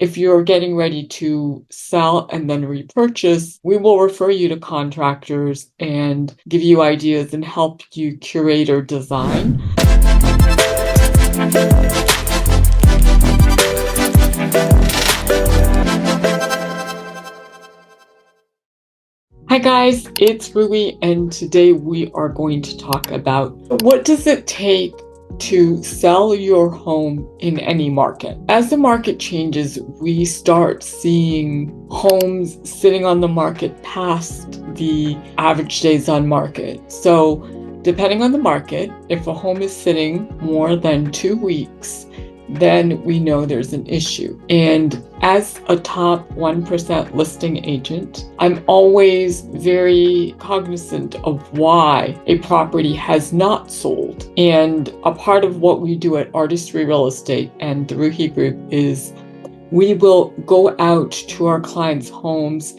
if you're getting ready to sell and then repurchase, we will refer you to contractors and give you ideas and help you curate or design. Hi guys, it's Ruhi, and today we are going to talk about what does it take to sell your home in any market. As the market changes, we start seeing homes sitting on the market past the average days on market. So depending on the market, if a home is sitting more than 2 weeks, then we know there's an issue. And as a top 1% listing agent, I'm always very cognizant of why a property has not sold. And a part of what we do at ArtisTree Real Estate and the Ruhi Group is we will go out to our clients' homes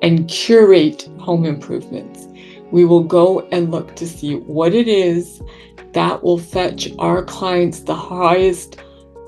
and curate home improvements. We will go and look to see what it is that will fetch our clients the highest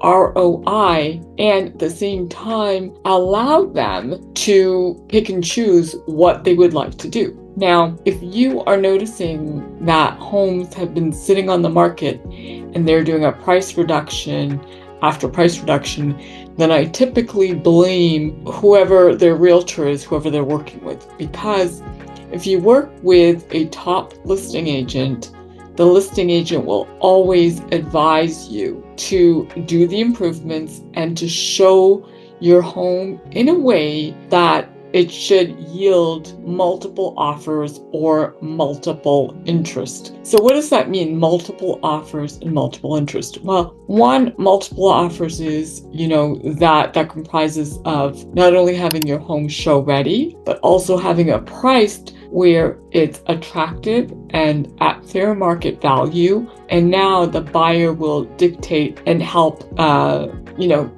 ROI, and at the same time allow them to pick and choose what they would like to do. Now, if you are noticing that homes have been sitting on the market and they're doing a price reduction after price reduction, then I typically blame whoever their realtor is, whoever they're working with. Because if you work with a top listing agent, the listing agent will always advise you to do the improvements and to show your home in a way that it should yield multiple offers or multiple interest. So what does that mean, multiple offers and multiple interest? Well, one, multiple offers is, that comprises of not only having your home show ready, but also having it priced where it's attractive and at fair market value. And now the buyer will dictate and help,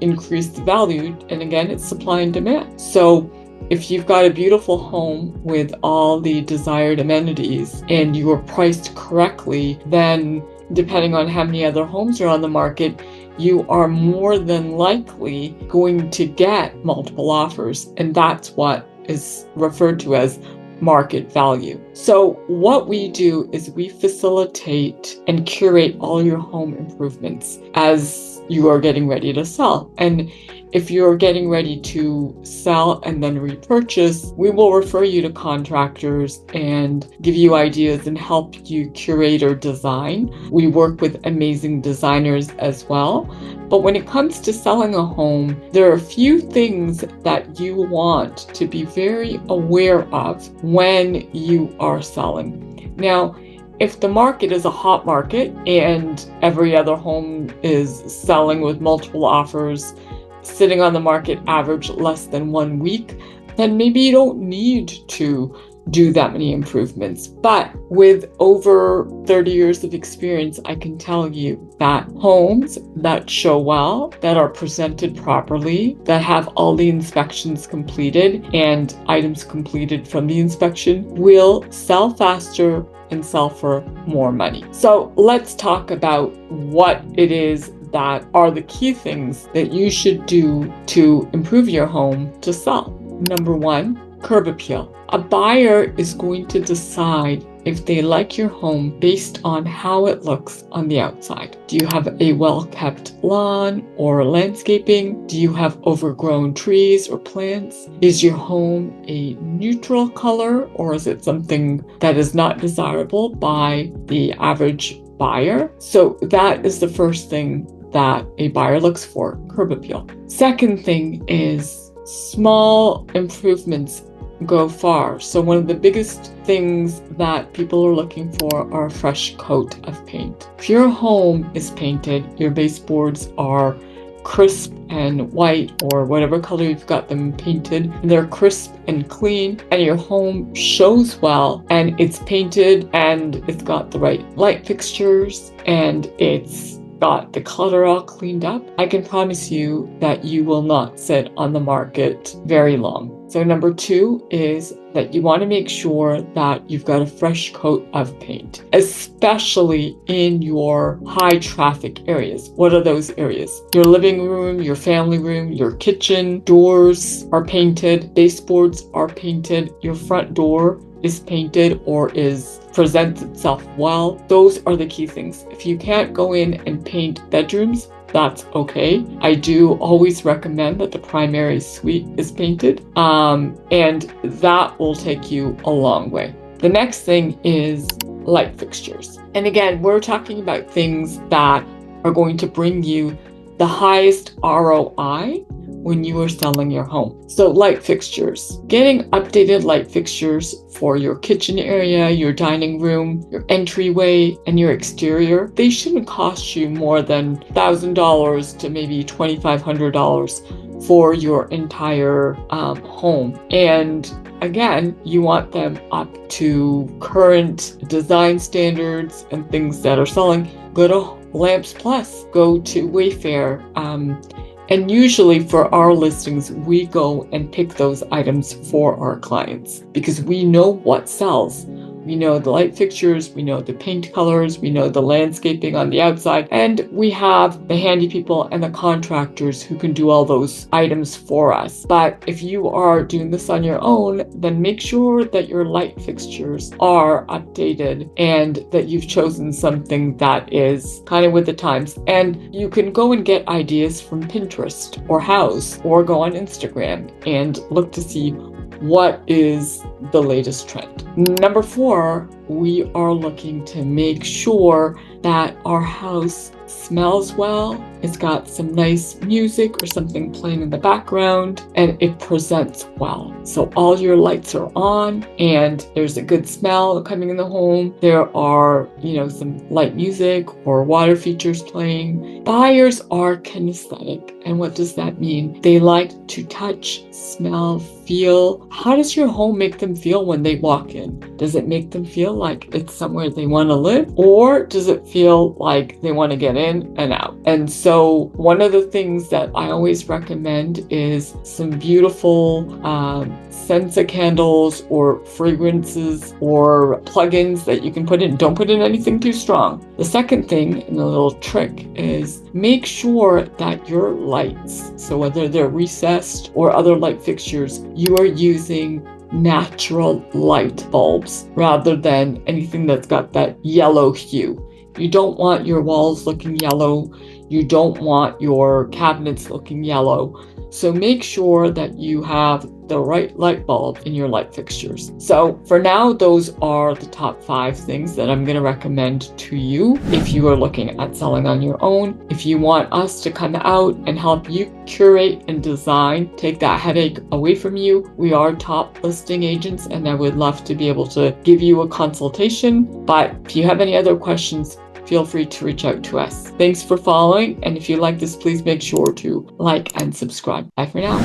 increase the value. And again, it's supply and demand. So if you've got a beautiful home with all the desired amenities and you are priced correctly, then depending on how many other homes are on the market, you are more than likely going to get multiple offers. And that's what is referred to as market value. So what we do is we facilitate and curate all your home improvements as you are getting ready to sell. And if you're getting ready to sell and then repurchase, we will refer you to contractors and give you ideas and help you curate or design. We work with amazing designers as well. But when it comes to selling a home, there are a few things that you want to be very aware of when you are selling. Now, if the market is a hot market and every other home is selling with multiple offers, sitting on the market average less than 1 week, then maybe you don't need to do that many improvements. But with over 30 years of experience, I can tell you that homes that show well, that are presented properly, that have all the inspections completed and items completed from the inspection will sell faster and sell for more money. So let's talk about what it is that are the key things that you should do to improve your home to sell. Number one, curb appeal. A buyer is going to decide if they like your home based on how it looks on the outside. Do you have a well-kept lawn or landscaping? Do you have overgrown trees or plants? Is your home a neutral color, or is it something that is not desirable by the average buyer? So that is the first thing that a buyer looks for, curb appeal. Second thing is small improvements go far. So one of the biggest things that people are looking for are a fresh coat of paint. If your home is painted, your baseboards are crisp and white or whatever color you've got them painted, and they're crisp and clean, and your home shows well and it's painted and it's got the right light fixtures and it's got the clutter all cleaned up, I can promise you that you will not sit on the market very long. So number 2 is that you want to make sure that you've got a fresh coat of paint, especially in your high traffic areas. What are those areas? Your living room, your family room, your kitchen, doors are painted, baseboards are painted, your front door is painted or presents itself well. Those are the key things. If you can't go in and paint bedrooms, that's okay. I do always recommend that the primary suite is painted, and that will take you a long way. The next thing is light fixtures. And again, we're talking about things that are going to bring you the highest ROI when you are selling your home. So light fixtures, getting updated light fixtures for your kitchen area, your dining room, your entryway, and your exterior. They shouldn't cost you more than $1,000 to maybe $2,500 for your entire home. And again, you want them up to current design standards and things that are selling. Go to Lamps Plus, go to Wayfair, and usually for our listings, we go and pick those items for our clients because we know what sells. We know the light fixtures, we know the paint colors, we know the landscaping on the outside, and we have the handy people and the contractors who can do all those items for us. But if you are doing this on your own, then make sure that your light fixtures are updated and that you've chosen something that is kind of with the times. And you can go and get ideas from Pinterest or House or go on Instagram and look to see what is the latest trend. Number 4, we are looking to make sure that our house smells well, it's got some nice music or something playing in the background, and it presents well. So all your lights are on and there's a good smell coming in the home. There are, some light music or water features playing. Buyers are kinesthetic. And what does that mean? They like to touch, smell, feel. How does your home make them feel when they walk in? Does it make them feel like it's somewhere they want to live? Or does it feel like they want to get in and out? And so one of the things that I always recommend is some beautiful Sensa candles or fragrances or plugins that you can put in. Don't put in anything too strong. The second thing, and a little trick, is make sure that your lights, so whether they're recessed or other light fixtures, you are using natural light bulbs rather than anything that's got that yellow hue. You don't want your walls looking yellow. You don't want your cabinets looking yellow. So make sure that you have the right light bulb in your light fixtures. So for now, those are the top 5 things that I'm going to recommend to you if you are looking at selling on your own. If you want us to come out and help you curate and design, take that headache away from you, we are top listing agents and I would love to be able to give you a consultation. But if you have any other questions, feel free to reach out to us. Thanks for following, and if you like this, please make sure to like and subscribe. Bye for now.